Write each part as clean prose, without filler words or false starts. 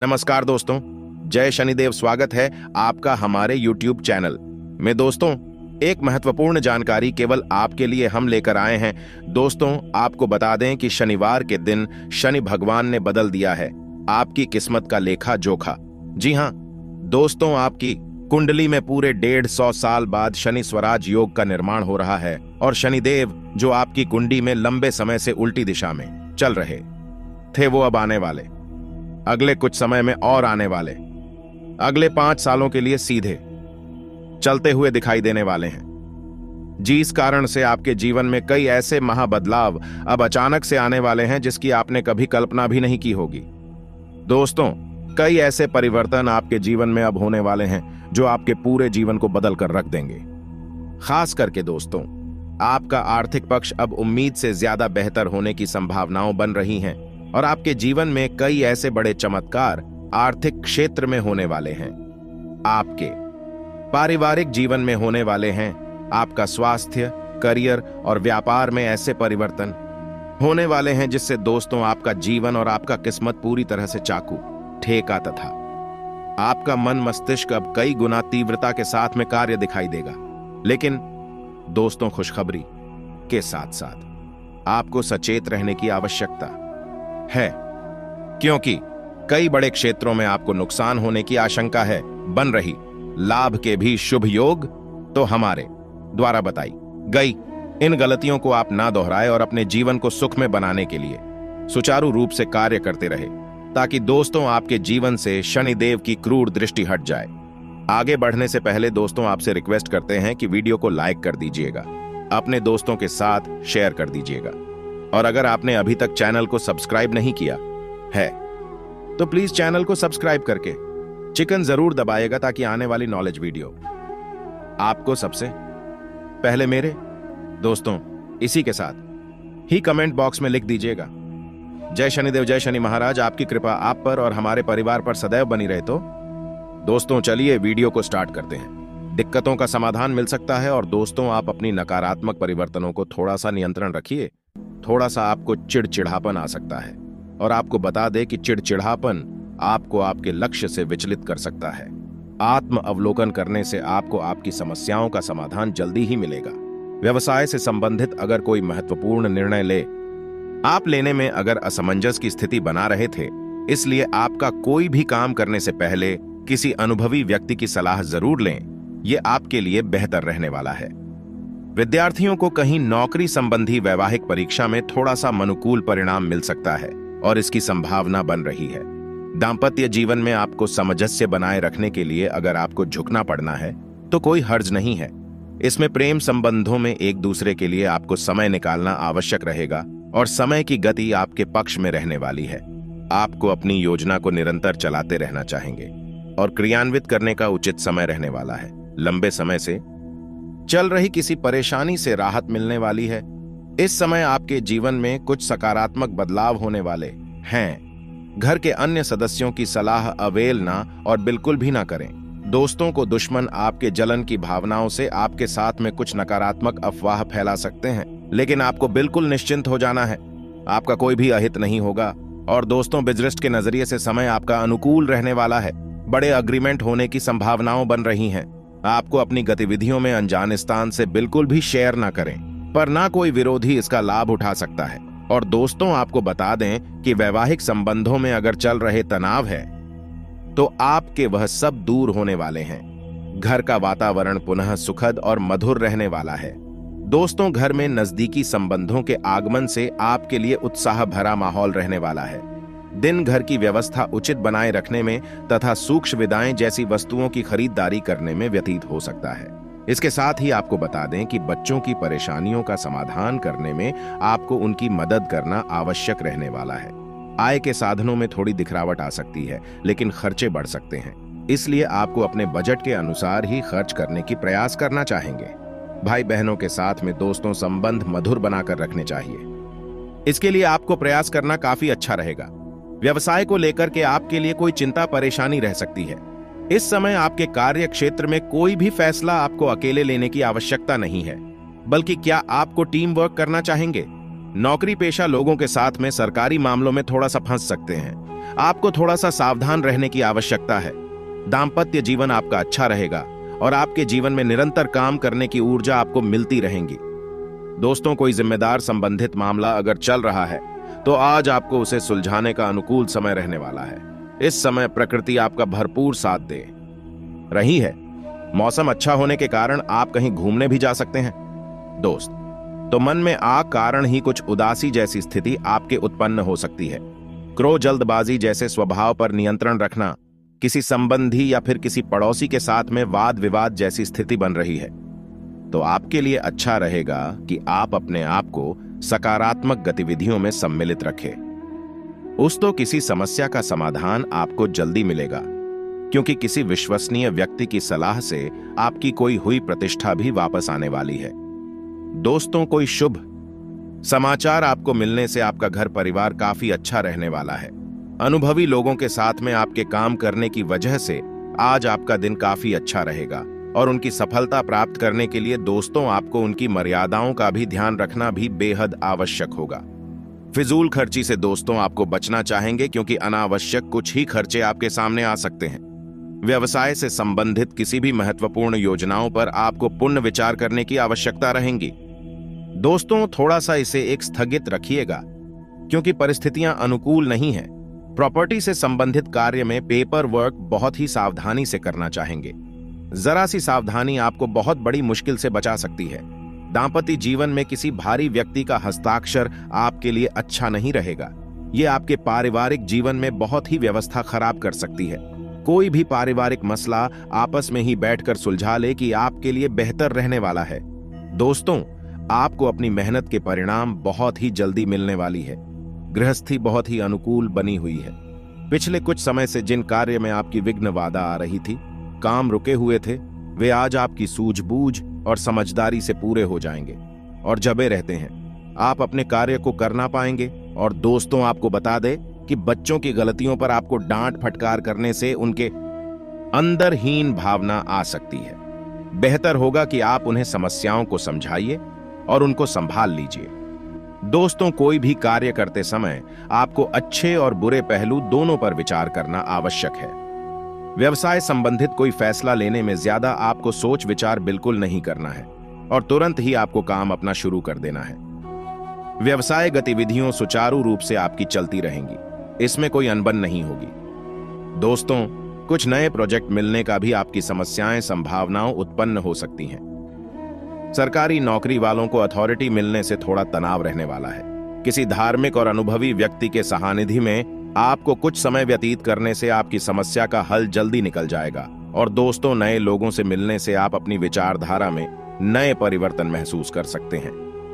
नमस्कार दोस्तों, जय शनिदेव। स्वागत है आपका हमारे YouTube चैनल में। दोस्तों, एक महत्वपूर्ण जानकारी केवल आपके लिए हम लेकर आए हैं। दोस्तों, आपको बता दें कि शनिवार के दिन शनि भगवान ने बदल दिया है आपकी किस्मत का लेखा जोखा। जी हाँ दोस्तों, आपकी कुंडली में पूरे 150 साल बाद शनि स्वराज योग का निर्माण हो रहा है और शनिदेव जो आपकी कुंडली में लंबे समय से उल्टी दिशा में चल रहे थे वो अब आने वाले, अगले कुछ समय में और आने वाले, अगले 5 सालों के लिए सीधे चलते हुए दिखाई देने वाले हैं। जिस कारण से आपके जीवन में कई ऐसे महाबदलाव अब अचानक से आने वाले हैं जिसकी आपने कभी कल्पना भी नहीं की होगी। दोस्तों, कई ऐसे परिवर्तन आपके जीवन में अब होने वाले हैं जो आपके पूरे जीवन को बदल कर रख देंगे। खास करके दोस्तों, आपका आर्थिक पक्ष अब उम्मीद से ज्यादा बेहतर होने की संभावनाएं बन रही हैं और आपके जीवन में कई ऐसे बड़े चमत्कार आर्थिक क्षेत्र में होने वाले हैं। आपके पारिवारिक जीवन में होने वाले हैं। आपका स्वास्थ्य, करियर और व्यापार में ऐसे परिवर्तन होने वाले हैं जिससे दोस्तों आपका जीवन और आपका किस्मत पूरी तरह से चाकू ठेका तथा आपका मन मस्तिष्क अब कई गुना तीव्रता के साथ में कार्य दिखाई देगा। लेकिन दोस्तों, खुशखबरी के साथ साथ आपको सचेत रहने की आवश्यकता है, क्योंकि कई बड़े क्षेत्रों में आपको नुकसान होने की आशंका है। बन रही लाभ के भी शुभ योग तो हमारे द्वारा बताई गई इन गलतियों को आप ना दोहराए और अपने जीवन को सुख में बनाने के लिए सुचारू रूप से कार्य करते रहे, ताकि दोस्तों आपके जीवन से शनिदेव की क्रूर दृष्टि हट जाए। आगे बढ़ने से पहले दोस्तों आपसे रिक्वेस्ट करते हैं कि वीडियो को लाइक कर दीजिएगा, अपने दोस्तों के साथ शेयर कर दीजिएगा और अगर आपने अभी तक चैनल को सब्सक्राइब नहीं किया है तो प्लीज चैनल को सब्सक्राइब करके चिकन जरूर दबाएगा, ताकि आने वाली नॉलेज वीडियो आपको सबसे पहले मेरे दोस्तों इसी के साथ ही कमेंट बॉक्स में लिख दीजिएगा। जय शनिदेव, जय शनि महाराज। आपकी कृपा आप पर और हमारे परिवार पर सदैव बनी रहे। तो दोस्तों चलिए वीडियो को स्टार्ट करते हैं। दिक्कतों का समाधान मिल सकता है और दोस्तों आप अपनी नकारात्मक परिवर्तनों को थोड़ा सा नियंत्रण रखिए। थोड़ा सा आपको चिड़चिड़ापन आ सकता है और आपको बता दे कि चिड़चिड़ापन आपको आपके लक्ष्य से विचलित कर सकता है। आत्म अवलोकन करने से आपको आपकी समस्याओं का समाधान जल्दी ही मिलेगा। व्यवसाय से संबंधित अगर कोई महत्वपूर्ण निर्णय आप लेने में अगर असमंजस की स्थिति बना रहे थे, इसलिए आपका कोई भी काम करने से पहले किसी अनुभवी व्यक्ति की सलाह जरूर लें। यह आपके लिए बेहतर रहने वाला है। विद्यार्थियों को कहीं नौकरी संबंधी वैवाहिक परीक्षा में थोड़ा सा अनुकूल परिणाम मिल सकता है और इसकी संभावना बन रही है। दांपत्य जीवन में आपको सामंजस्य बनाए रखने के लिए अगर आपको झुकना पड़ना है तो कोई हर्ज नहीं है। इसमें प्रेम संबंधों में एक दूसरे के लिए आपको समय निकालना आवश्यक रहेगा और समय की गति आपके पक्ष में रहने वाली है। आपको अपनी योजना को निरंतर चलाते रहना चाहेंगे और क्रियान्वित करने का उचित समय रहने वाला है। लंबे समय से चल रही किसी परेशानी से राहत मिलने वाली है। इस समय आपके जीवन में कुछ सकारात्मक बदलाव होने वाले हैं। घर के अन्य सदस्यों की सलाह अवेलना और बिल्कुल भी ना करें। दोस्तों को दुश्मन आपके जलन की भावनाओं से आपके साथ में कुछ नकारात्मक अफवाह फैला सकते हैं, लेकिन आपको बिल्कुल निश्चिंत हो जाना है। आपका कोई भी अहित नहीं होगा और दोस्तों बिजनेस के नजरिए से समय आपका अनुकूल रहने वाला है। बड़े अग्रीमेंट होने की संभावनाएं बन रही हैं। आपको अपनी गतिविधियों में अनजान स्थान से बिल्कुल भी शेयर ना करें, पर ना कोई विरोधी इसका लाभ उठा सकता है। और दोस्तों आपको बता दें कि वैवाहिक संबंधों में अगर चल रहे तनाव है तो आपके वह सब दूर होने वाले हैं। घर का वातावरण पुनः सुखद और मधुर रहने वाला है। दोस्तों, घर में नजदीकी संबंधों के आगमन से आपके लिए उत्साह भरा माहौल रहने वाला है। दिन घर की व्यवस्था उचित बनाए रखने में तथा सूक्ष्म विदाएं जैसी वस्तुओं की खरीदारी करने में व्यतीत हो सकता है। इसके साथ ही आपको बता दें कि बच्चों की परेशानियों का समाधान करने में आपको उनकी मदद करना आवश्यक रहने वाला है। आय के साधनों में थोड़ी दिखरावट आ सकती है, लेकिन खर्चे बढ़ सकते हैं। इसलिए आपको अपने बजट के अनुसार ही खर्च करने की प्रयास करना चाहेंगे। भाई बहनों के साथ में दोस्तों संबंध मधुर बनाकर रखने चाहिए। इसके लिए आपको प्रयास करना काफी अच्छा रहेगा। व्यवसाय को लेकर के आपके लिए कोई चिंता परेशानी रह सकती है। इस समय आपके कार्य क्षेत्र में कोई भी फैसला आपको अकेले लेने की आवश्यकता नहीं है, बल्कि क्या आपको टीम वर्क करना चाहेंगे। नौकरी पेशा लोगों के साथ में सरकारी मामलों में थोड़ा सा फंस सकते हैं। आपको थोड़ा सा सावधान रहने की आवश्यकता है। दाम्पत्य जीवन आपका अच्छा रहेगा और आपके जीवन में निरंतर काम करने की ऊर्जा आपको मिलती रहेगी। दोस्तों, कोई जिम्मेदार संबंधित मामला अगर चल रहा है तो आज आपको उसे सुलझाने का अनुकूल समय रहने वाला है। इस समय प्रकृति आपका भरपूर साथ दे रही है। मौसम अच्छा होने के कारण आप कहीं घूमने भी जा सकते हैं। दोस्त, तो मन में कारण ही कुछ उदासी जैसी स्थिति आपके उत्पन्न हो सकती है। क्रोध, जल्दबाजी जैसे स्वभाव पर नियंत्रण रखना, किसी संबंधी या फिर किसी पड़ोसी के साथ में वाद विवाद जैसी स्थिति बन रही है। तो आपके लिए अच्छा रहेगा कि आप अपने आप को सकारात्मक गतिविधियों में सम्मिलित रखें। तो किसी समस्या का समाधान आपको जल्दी मिलेगा, क्योंकि किसी विश्वसनीय व्यक्ति की सलाह से आपकी कोई हुई प्रतिष्ठा भी वापस आने वाली है। दोस्तों, कोई शुभ समाचार आपको मिलने से आपका घर परिवार काफी अच्छा रहने वाला है। अनुभवी लोगों के साथ में आपके काम करने की वजह से आज आपका दिन काफी अच्छा रहेगा और उनकी सफलता प्राप्त करने के लिए दोस्तों आपको उनकी मर्यादाओं का भी ध्यान रखना भी बेहद आवश्यक होगा। फिजूल खर्ची से दोस्तों आपको बचना चाहेंगे, क्योंकि अनावश्यक कुछ ही खर्चे आपके सामने आ सकते हैं। व्यवसाय से संबंधित किसी भी महत्वपूर्ण योजनाओं पर आपको पुनः विचार करने की आवश्यकता रहेगी। दोस्तों, थोड़ा सा इसे एक स्थगित रखिएगा, क्योंकि परिस्थितियां अनुकूल नहीं हैं। प्रॉपर्टी से संबंधित कार्य में पेपर वर्क बहुत ही सावधानी से करना चाहेंगे। जरा सी सावधानी आपको बहुत बड़ी मुश्किल से बचा सकती है। दांपत्य जीवन में किसी भारी व्यक्ति का हस्ताक्षर आपके लिए अच्छा नहीं रहेगा। यह आपके पारिवारिक जीवन में बहुत ही व्यवस्था खराब कर सकती है। कोई भी पारिवारिक मसला आपस में ही बैठकर सुलझा ले कि आपके लिए बेहतर रहने वाला है। दोस्तों, आपको अपनी मेहनत के परिणाम बहुत ही जल्दी मिलने वाली है। गृहस्थी बहुत ही अनुकूल बनी हुई है। पिछले कुछ समय से जिन कार्य में आपकी विघ्न बाधा आ रही थी, काम रुके हुए थे, वे आज आपकी सूझबूझ और समझदारी से पूरे हो जाएंगे और जबे रहते हैं आप अपने कार्य को करना पाएंगे। और दोस्तों, आपको बता दे कि बच्चों की गलतियों पर आपको डांट फटकार करने से उनके अंदर हीन भावना आ सकती है। बेहतर होगा कि आप उन्हें समस्याओं को समझाइए और उनको संभाल लीजिए। दोस्तों, कोई भी कार्य करते समय आपको अच्छे और बुरे पहलू दोनों पर विचार करना आवश्यक है। व्यवसाय संबंधित कोई फैसला लेने में ज्यादा आपको सोच विचार बिल्कुल नहीं करना है और तुरंत ही आपको काम अपना शुरू कर देना है। व्यवसाय गतिविधियों सुचारू रूप से आपकी चलती रहेंगी, इसमें कोई अनबन नहीं होगी। दोस्तों, कुछ नए प्रोजेक्ट मिलने का भी आपकी समस्याएं संभावनाओं उत्पन्न हो सकती हैं। सरकारी नौकरी वालों को अथॉरिटी मिलने से थोड़ा तनाव रहने वाला है। किसी धार्मिक और अनुभवी व्यक्ति के सानिध्य में आपको कुछ समय व्यतीत करने से आपकी समस्या का हल जल्दी निकल जाएगा। और दोस्तों, नए लोगों से मिलने से आप अपनी विचारधारा में नए परिवर्तन महसूस कर सकते हैं।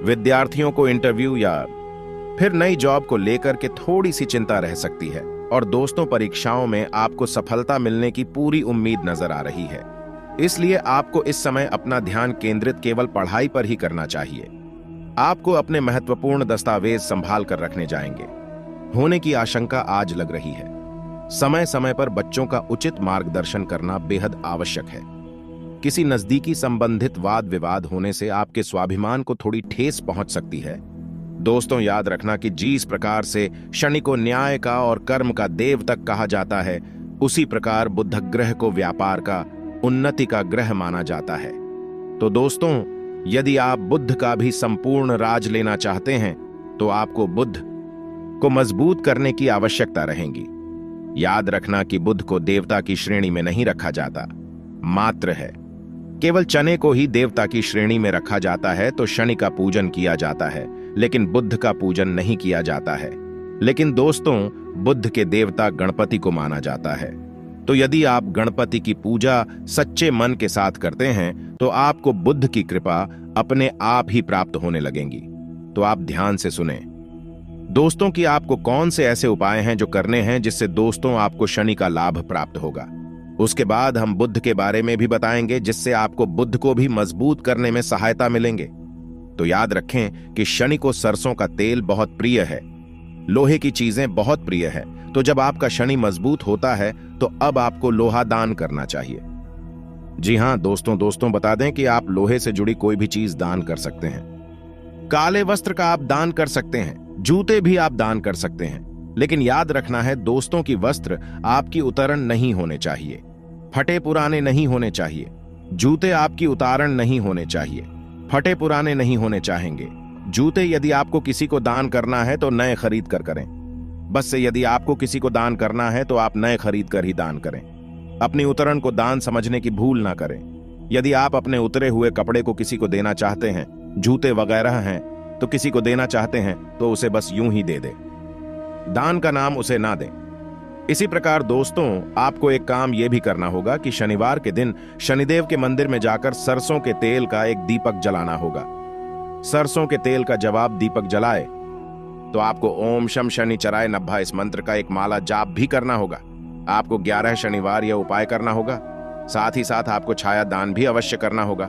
विद्यार्थियों को इंटरव्यू या फिर नई जॉब को लेकर के थोड़ी सी चिंता रह सकती है। और दोस्तों, परीक्षाओं में आपको सफलता मिलने की पूरी उम्मीद नजर आ रही है। इसलिए आपको इस समय अपना ध्यान केंद्रित केवल पढ़ाई पर ही करना चाहिए। आपको अपने महत्वपूर्ण दस्तावेज संभाल कर रखने जाएंगे होने की आशंका आज लग रही है। समय समय पर बच्चों का उचित मार्गदर्शन करना बेहद आवश्यक है। किसी नजदीकी संबंधित वाद विवाद होने से आपके स्वाभिमान को थोड़ी ठेस पहुंच सकती है। दोस्तों, याद रखना कि जिस प्रकार से शनि को न्याय का और कर्म का देव तक कहा जाता है, उसी प्रकार बुध ग्रह को व्यापार का, उन्नति का ग्रह माना जाता है। तो दोस्तों, यदि आप बुध का भी संपूर्ण राज लेना चाहते हैं तो आपको बुध को मजबूत करने की आवश्यकता रहेगी। याद रखना कि बुध को देवता की श्रेणी में नहीं रखा जाता, मात्र है। केवल चने को ही देवता की श्रेणी में रखा जाता है। तो शनि का पूजन किया जाता है, लेकिन बुध का पूजन नहीं किया जाता है। लेकिन दोस्तों, बुध के देवता गणपति को माना जाता है। तो यदि आप गणपति की पूजा सच्चे मन के साथ करते हैं तो आपको बुध की कृपा अपने आप ही प्राप्त होने लगेंगी। तो आप ध्यान से सुने दोस्तों कि आपको कौन से ऐसे उपाय हैं जो करने हैं जिससे दोस्तों आपको शनि का लाभ प्राप्त होगा। उसके बाद हम बुध के बारे में भी बताएंगे, जिससे आपको बुध को भी मजबूत करने में सहायता मिलेंगे। तो याद रखें कि शनि को सरसों का तेल बहुत प्रिय है, लोहे की चीजें बहुत प्रिय है। तो जब आपका शनि मजबूत होता है तो अब आपको लोहा दान करना चाहिए। जी हां दोस्तों, बता दें कि आप लोहे से जुड़ी कोई भी चीज दान कर सकते हैं। काले वस्त्र का आप दान कर सकते हैं, जूते भी आप दान कर सकते हैं, लेकिन याद रखना है दोस्तों की वस्त्र आपकी उतरण नहीं होने चाहिए, फटे पुराने नहीं होने चाहिए। जूते आपकी उतारण नहीं होने चाहिए, फटे पुराने नहीं होने चाहेंगे। जूते यदि आपको किसी को दान करना है तो नए खरीद कर करें। बस से यदि आपको किसी को दान करना है तो आप नए खरीद कर ही दान करें। अपनी उतरण को दान समझने की भूल ना करें। यदि आप अपने उतरे हुए कपड़े को किसी को देना चाहते हैं, जूते वगैरह हैं, तो किसी को देना चाहते हैं तो उसे बस यूं ही दे दे, दान का नाम उसे ना दें। इसी प्रकार दोस्तों, आपको एक काम यह भी करना होगा कि शनिवार के दिन शनिदेव के मंदिर में जाकर सरसों के तेल का एक दीपक जलाना होगा। सरसों के तेल का जब आप दीपक जलाए तो आपको ओम शम शनिचराय नभः इस मंत्र का एक माला जाप भी करना होगा। आपको 11 शनिवार यह उपाय करना होगा। साथ ही साथ आपको छाया दान भी अवश्य करना होगा।